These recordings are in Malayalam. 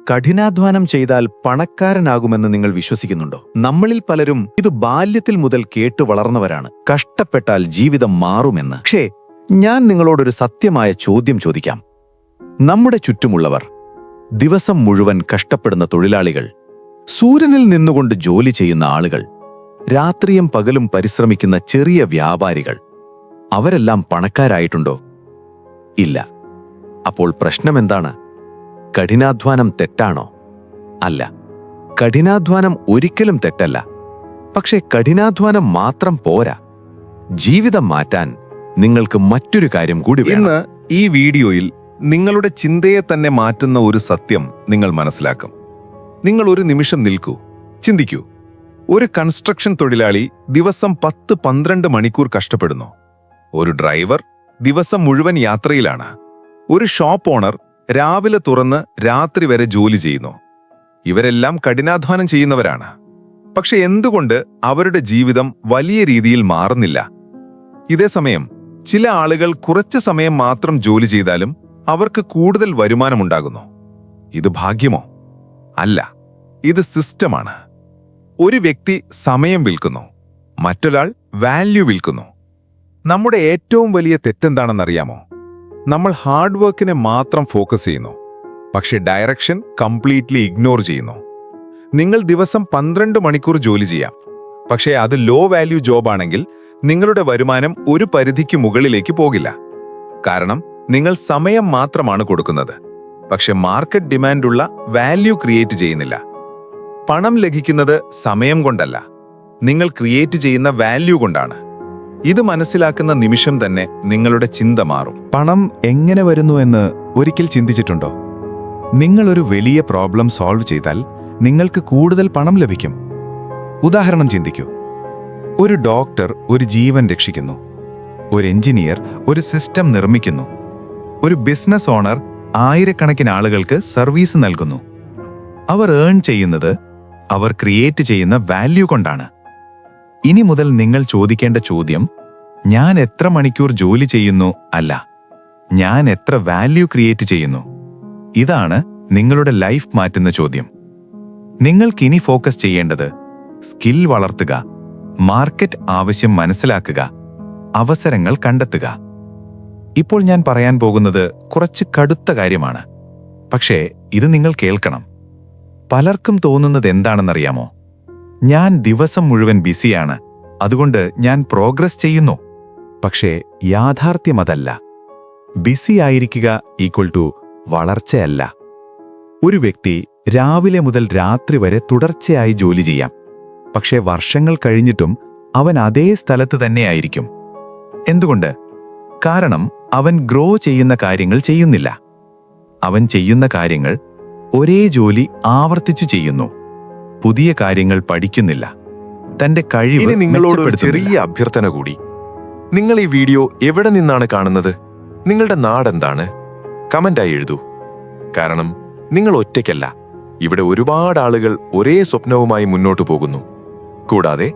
കഠിനാധ്വാനം ചെയ്താൽ പണക്കാരനാകുമെന്ന് നിങ്ങൾ വിശ്വസിക്കുന്നുണ്ടോ? നമ്മളിൽ പലരും ഇത് ബാല്യത്തിൽ മുതൽ കേട്ടു വളർന്നവരാണ്. കഷ്ടപ്പെട്ടാൽ ജീവിതം മാറുമെന്ന്. പക്ഷേ ഞാൻ നിങ്ങളോടൊരു സത്യമായ ചോദ്യം ചോദിക്കാം. നമ്മുടെ ചുറ്റുമുള്ളവർ, ദിവസം മുഴുവൻ കഷ്ടപ്പെടുന്ന തൊഴിലാളികൾ, സൂര്യനിൽ നിന്നുകൊണ്ട് ജോലി ചെയ്യുന്ന ആളുകൾ, രാത്രിയും പകലും പരിശ്രമിക്കുന്ന ചെറിയ വ്യാപാരികൾ, അവരെല്ലാം പണക്കാരായിട്ടുണ്ടോ? ഇല്ല. അപ്പോൾ പ്രശ്നമെന്താണ്? കഠിനാധ്വാനം തെറ്റാണോ? അല്ല, കഠിനാധ്വാനം ഒരിക്കലും തെറ്റല്ല. പക്ഷേ കഠിനാധ്വാനം മാത്രം പോരാ. ജീവിതം മാറ്റാൻ നിങ്ങൾക്ക് മറ്റൊരു കാര്യം കൂടി വേണം. ഇന്ന് ഈ വീഡിയോയിൽ നിങ്ങളുടെ ചിന്തയെ തന്നെ മാറ്റുന്ന ഒരു സത്യം നിങ്ങൾ മനസ്സിലാക്കും. നിങ്ങൾ ഒരു നിമിഷം നിൽക്കൂ, ചിന്തിക്കൂ. ഒരു കൺസ്ട്രക്ഷൻ തൊഴിലാളി ദിവസം 10-12 മണിക്കൂർ കഷ്ടപ്പെടുന്നു. ഒരു ഡ്രൈവർ ദിവസം മുഴുവൻ യാത്രയിലാണ്. ഒരു ഷോപ്പ് ഓണർ രാവിലെ തുറന്ന് രാത്രി വരെ ജോലി ചെയ്യുന്നു. ഇവരെല്ലാം കഠിനാധ്വാനം ചെയ്യുന്നവരാണ്. പക്ഷെ എന്തുകൊണ്ട് അവരുടെ ജീവിതം വലിയ രീതിയിൽ മാറുന്നില്ല? ഇതേസമയം ചില ആളുകൾ കുറച്ച് സമയം മാത്രം ജോലി ചെയ്താലും അവർക്ക് കൂടുതൽ വരുമാനമുണ്ടാകുന്നു. ഇത് ഭാഗ്യമോ? അല്ല, ഇത് സിസ്റ്റമാണ്. ഒരു വ്യക്തി സമയം വിൽക്കുന്നു, മറ്റൊരാൾ വാല്യൂ വിൽക്കുന്നു. നമ്മുടെ ഏറ്റവും വലിയ തെറ്റെന്താണെന്നറിയാമോ? നമ്മൾ ഹാർഡ് വർക്കിനെ മാത്രം ഫോക്കസ് ചെയ്യുന്നു, പക്ഷെ ഡയറക്ഷൻ കംപ്ലീറ്റ്ലി ഇഗ്നോർ ചെയ്യുന്നു. നിങ്ങൾ ദിവസം 12 മണിക്കൂർ ജോലി ചെയ്യാം, പക്ഷേ അത് ലോ വാല്യൂ ജോബാണെങ്കിൽ നിങ്ങളുടെ വരുമാനം ഒരു പരിധിക്ക് മുകളിലേക്ക് പോകില്ല. കാരണം നിങ്ങൾ സമയം മാത്രമാണ് കൊടുക്കുന്നത്, പക്ഷെ മാർക്കറ്റ് ഡിമാൻഡുള്ള വാല്യൂ ക്രിയേറ്റ് ചെയ്യുന്നില്ല. പണം ലഭിക്കുന്നത് സമയം കൊണ്ടല്ല, നിങ്ങൾ ക്രിയേറ്റ് ചെയ്യുന്ന വാല്യൂ കൊണ്ടാണ്. ഇത് മനസ്സിലാക്കുന്ന നിമിഷം തന്നെ നിങ്ങളുടെ ചിന്ത മാറും. പണം എങ്ങനെ വരുന്നു എന്ന് ഒരിക്കൽ ചിന്തിച്ചിട്ടുണ്ടോ? നിങ്ങളൊരു വലിയ പ്രോബ്ലം സോൾവ് ചെയ്താൽ നിങ്ങൾക്ക് കൂടുതൽ പണം ലഭിക്കും. ഉദാഹരണം ചിന്തിക്കൂ. ഒരു ഡോക്ടർ ഒരു ജീവൻ രക്ഷിക്കുന്നു. ഒരു എഞ്ചിനീയർ ഒരു സിസ്റ്റം നിർമ്മിക്കുന്നു. ഒരു ബിസിനസ് ഓണർ ആയിരക്കണക്കിന് ആളുകൾക്ക് സർവീസ് നൽകുന്നു. അവർ ഏൺ ചെയ്യുന്നത് അവർ ക്രിയേറ്റ് ചെയ്യുന്ന വാല്യൂ കൊണ്ടാണ്. ഇനി മുതൽ നിങ്ങൾ ചോദിക്കേണ്ട ചോദ്യം ഞാൻ എത്ര മണിക്കൂർ ജോലി ചെയ്യുന്നു അല്ല, ഞാൻ എത്ര വാല്യൂ ക്രിയേറ്റ് ചെയ്യുന്നു. ഇതാണ് നിങ്ങളുടെ ലൈഫ് മാറ്റുന്ന ചോദ്യം. നിങ്ങൾക്കിനി ഫോക്കസ് ചെയ്യേണ്ടത് സ്കിൽ വളർത്തുക, മാർക്കറ്റ് ആവശ്യം മനസ്സിലാക്കുക, അവസരങ്ങൾ കണ്ടെത്തുക. ഇപ്പോൾ ഞാൻ പറയാൻ പോകുന്നത് കുറച്ച് കടുത്ത കാര്യമാണ്. പക്ഷേ ഇത് നിങ്ങൾ കേൾക്കണം. പലർക്കും തോന്നുന്നത് എന്താണെന്നറിയാമോ? ഞാൻ ദിവസം മുഴുവൻ ബിസിയാണ്, അതുകൊണ്ട് ഞാൻ പ്രോഗ്രസ് ചെയ്യുന്നു. പക്ഷേ യാഥാർത്ഥ്യം അതല്ല. ബിസി ആയിരിക്കുക ഈക്വൽ ടു വളർച്ചയല്ല. ഒരു വ്യക്തി രാവിലെ മുതൽ രാത്രി വരെ തുടർച്ചയായി ജോലി ചെയ്യാം, പക്ഷേ വർഷങ്ങൾ കഴിഞ്ഞിട്ടും അവൻ അതേ സ്ഥലത്ത് തന്നെയായിരിക്കും. എന്തുകൊണ്ട്? കാരണം അവൻ ഗ്രോ ചെയ്യുന്ന കാര്യങ്ങൾ ചെയ്യുന്നില്ല. അവൻ ചെയ്യുന്ന കാര്യങ്ങൾ ഒരേ ജോലി ആവർത്തിച്ചു ചെയ്യുന്നു. പുതിയ കാര്യങ്ങൾ പഠിക്കുന്നില്ല. തന്റെ കഴിവ് ഇനി നിങ്ങളോട് ഒരു ചെറിയ അഭ്യർത്ഥന കൂടി. നിങ്ങൾ ഈ വീഡിയോ എവിടെ നിന്നാണ് കാണുന്നത്? നിങ്ങളുടെ നാടെന്താണ്? കമന്റായി എഴുതൂ. കാരണം നിങ്ങൾ ഒറ്റയ്ക്കല്ല. ഇവിടെ ഒരുപാട് ആളുകൾ ഒരേ സ്വപ്നവുമായി മുന്നോട്ടു പോകുന്നു. കൂടാതെ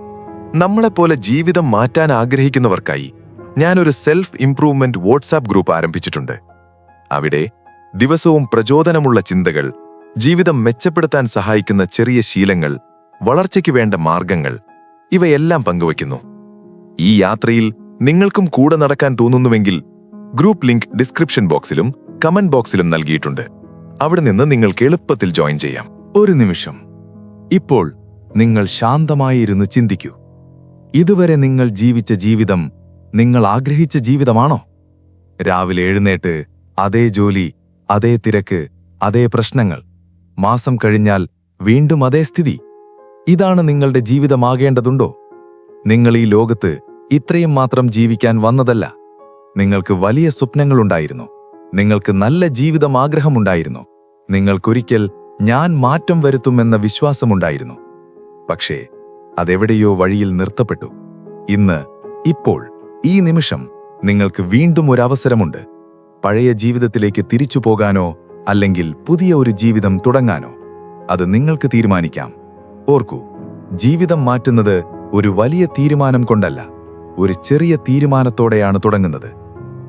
നമ്മളെപ്പോലെ ജീവിതം മാറ്റാൻ ആഗ്രഹിക്കുന്നവർക്കായി ഞാനൊരു സെൽഫ് ഇംപ്രൂവ്മെന്റ് വാട്സാപ്പ് ഗ്രൂപ്പ് ആരംഭിച്ചിട്ടുണ്ട്. അവിടെ ദിവസവും പ്രചോദനമുള്ള ചിന്തകൾ, ജീവിതം മെച്ചപ്പെടുത്താൻ സഹായിക്കുന്ന ചെറിയ ശീലങ്ങൾ, വളർച്ചയ്ക്ക് വേണ്ട മാർഗങ്ങൾ, ഇവയെല്ലാം പങ്കുവയ്ക്കുന്നു. ഈ യാത്രയിൽ നിങ്ങൾക്കും കൂടെ നടക്കാൻ തോന്നുന്നുവെങ്കിൽ ഗ്രൂപ്പ് ലിങ്ക് ഡിസ്ക്രിപ്ഷൻ ബോക്സിലും കമന്റ് ബോക്സിലും നൽകിയിട്ടുണ്ട്. അവിടെ നിന്ന് നിങ്ങൾക്ക് എളുപ്പത്തിൽ ജോയിൻ ചെയ്യാം. ഒരു നിമിഷം. ഇപ്പോൾ നിങ്ങൾ ശാന്തമായിരുന്ന് ചിന്തിക്കൂ. ഇതുവരെ നിങ്ങൾ ജീവിച്ച ജീവിതം നിങ്ങൾ ആഗ്രഹിച്ച ജീവിതമാണോ? രാവിലെ എഴുന്നേറ്റ് അതേ ജോലി, അതേ തിരക്ക്, അതേ പ്രശ്നങ്ങൾ. മാസം കഴിഞ്ഞാൽ വീണ്ടും അതേ സ്ഥിതി. ഇതാണ് നിങ്ങളുടെ ജീവിതമാകേണ്ടതുണ്ടോ? നിങ്ങൾ ഈ ലോകത്ത് ഇത്രയും മാത്രം ജീവിക്കാൻ വന്നതല്ല. നിങ്ങൾക്ക് വലിയ സ്വപ്നങ്ങളുണ്ടായിരുന്നു. നിങ്ങൾക്ക് നല്ല ജീവിതം ആഗ്രഹമുണ്ടായിരുന്നു. നിങ്ങൾക്കൊരിക്കൽ ഞാൻ മാറ്റം വരുത്തുമെന്ന വിശ്വാസമുണ്ടായിരുന്നു. പക്ഷേ അതെവിടെയോ വഴിയിൽ നിർത്തപ്പെട്ടു. ഇന്ന്, ഇപ്പോൾ, ഈ നിമിഷം നിങ്ങൾക്ക് വീണ്ടും ഒരു അവസരമുണ്ട്. പഴയ ജീവിതത്തിലേക്ക് തിരിച്ചു പോകാനോ അല്ലെങ്കിൽ പുതിയ ഒരു ജീവിതം തുടങ്ങാനോ അത് നിങ്ങൾക്ക് തീരുമാനിക്കാം. ഓർക്കൂ, ജീവിതം മാറ്റുന്നത് ഒരു വലിയ തീരുമാനം കൊണ്ടല്ല, ഒരു ചെറിയ തീരുമാനത്തോടെയാണ് തുടങ്ങുന്നത്.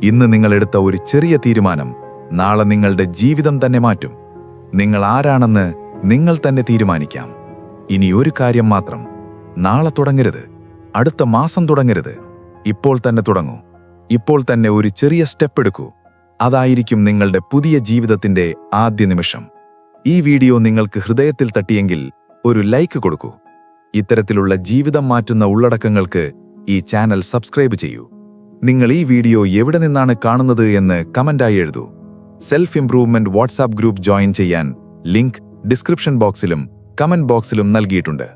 ഇന്ന് നിങ്ങളെടുത്ത ഒരു ചെറിയ തീരുമാനം നാളെ നിങ്ങളുടെ ജീവിതം തന്നെ മാറ്റും. നിങ്ങൾ ആരാണെന്ന് നിങ്ങൾ തന്നെ തീരുമാനിക്കാം. ഇനി ഒരു കാര്യം മാത്രം, നാളെ തുടങ്ങരുത്, അടുത്ത മാസം തുടങ്ങരുത്, ഇപ്പോൾ തന്നെ തുടങ്ങൂ. ഇപ്പോൾ തന്നെ ഒരു ചെറിയ സ്റ്റെപ്പ് എടുക്കൂ. അതായിരിക്കും നിങ്ങളുടെ പുതിയ ജീവിതത്തിന്റെ ആദ്യ നിമിഷം. ഈ വീഡിയോ നിങ്ങൾക്ക് ഹൃദയത്തിൽ തട്ടിയെങ്കിൽ ഒരു ലൈക്ക് കൊടുക്കൂ. ഇത്തരത്തിലുള്ള ജീവിതം മാറ്റുന്ന ഉള്ളടക്കങ്ങൾക്ക് ഈ ചാനൽ സബ്സ്ക്രൈബ് ചെയ്യൂ. നിങ്ങൾ ഈ വീഡിയോ എവിടെ നിന്നാണ് കാണുന്നത് എന്ന് കമന്റായി എഴുതൂ. Self improvement WhatsApp group join ചെയ്യാൻ ലിങ്ക് ഡിസ്ക്രിപ്ഷൻ ബോക്സിലും കമന്റ് ബോക്സിലും നൽകിയിട്ടുണ്ട്.